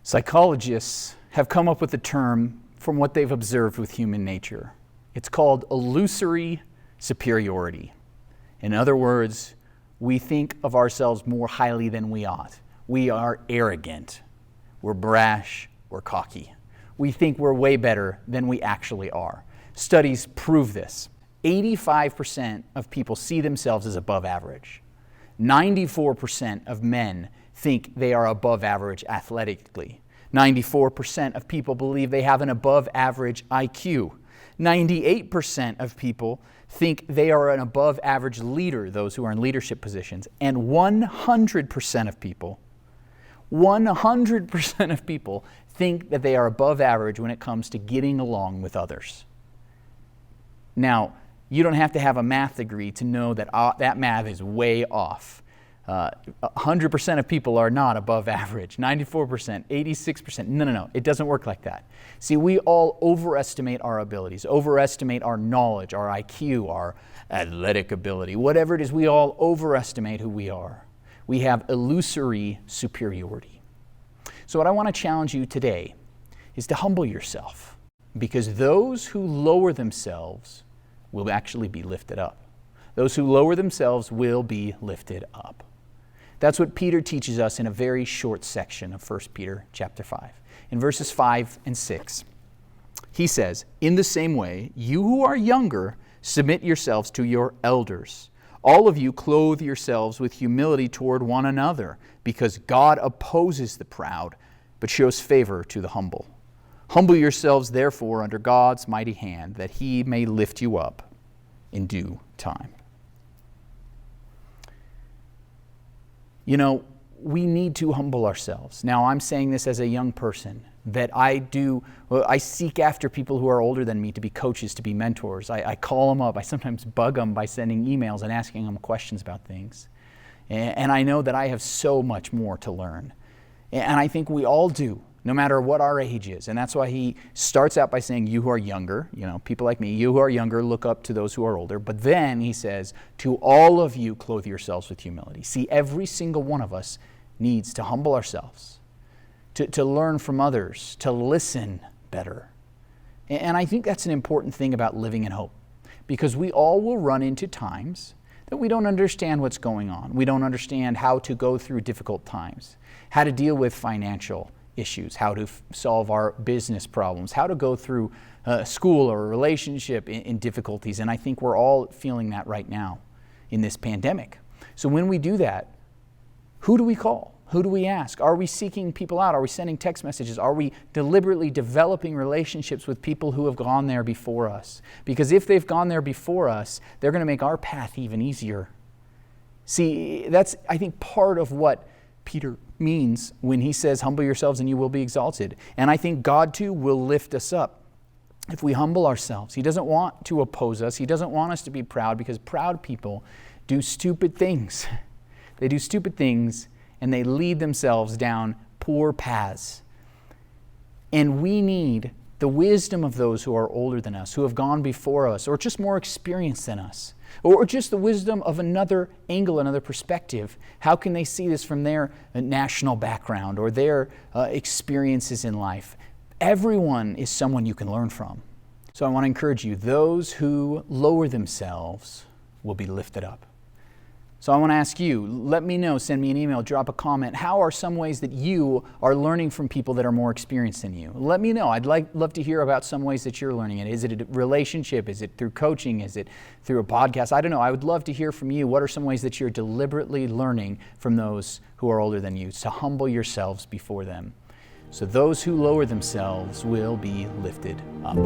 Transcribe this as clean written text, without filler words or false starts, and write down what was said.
Psychologists have come up with a term from what they've observed with human nature. It's called illusory superiority. In other words, we think of ourselves more highly than we ought. We are arrogant. We're brash. We're cocky. We think we're way better than we actually are. Studies prove this. 85% of people see themselves as above average. 94% of men think they are above average athletically. 94% of people believe they have an above average IQ. 98% of people think they are an above average leader, those who are in leadership positions. And 100% of people think that they are above average when it comes to getting along with others. Now, you don't have to have a math degree to know that that math is way off. 100% of people are not above average. 94%, 86%. No. It doesn't work like that. See, we all overestimate our abilities, overestimate our knowledge, our IQ, our athletic ability. Whatever it is, we all overestimate who we are. We have illusory superiority. So what I want to challenge you today is to humble yourself, because those who lower themselves will actually be lifted up. Those who lower themselves will be lifted up. That's what Peter teaches us in a very short section of 1 Peter chapter 5. In verses 5 and 6, he says, "In the same way, you who are younger, submit yourselves to your elders. All of you clothe yourselves with humility toward one another, because God opposes the proud, but shows favor to the humble. Humble yourselves, therefore, under God's mighty hand, that He may lift you up in due time." You know, we need to humble ourselves. Now, I'm saying this as a young person, that I seek after people who are older than me to be coaches, to be mentors. I call them up. I sometimes bug them by sending emails and asking them questions about things. And I know that I have so much more to learn. And I think we all do, no matter what our age is. And that's why he starts out by saying, you who are younger, people like me, you who are younger, look up to those who are older. But then he says, to all of you, clothe yourselves with humility. See, every single one of us needs to humble ourselves, to learn from others, to listen better. And I think that's an important thing about living in hope, because we all will run into times that we don't understand what's going on. We don't understand how to go through difficult times, how to deal with financial issues, how to solve our business problems, how to go through school or a relationship in difficulties. And I think we're all feeling that right now in this pandemic. So when we do that, who do we call? Who do we ask? Are we seeking people out? Are we sending text messages? Are we deliberately developing relationships with people who have gone there before us? Because if they've gone there before us, they're going to make our path even easier. See, that's, I think, part of what Peter means when he says, humble yourselves and you will be exalted. And I think God too will lift us up if we humble ourselves. He doesn't want to oppose us. He doesn't want us to be proud, because proud people do stupid things. They do stupid things and they lead themselves down poor paths. And we need the wisdom of those who are older than us, who have gone before us, or just more experienced than us, or just the wisdom of another angle, another perspective. How can they see this from their national background or their experiences in life? Everyone is someone you can learn from. So I want to encourage you, those who lower themselves will be lifted up. So I want to ask you, let me know, send me an email, drop a comment. How are some ways that you are learning from people that are more experienced than you? Let me know. I'd love to hear about some ways that you're learning it. Is it a relationship? Is it through coaching? Is it through a podcast? I don't know. I would love to hear from you. What are some ways that you're deliberately learning from those who are older than you, to humble yourselves before them? So those who lower themselves will be lifted up.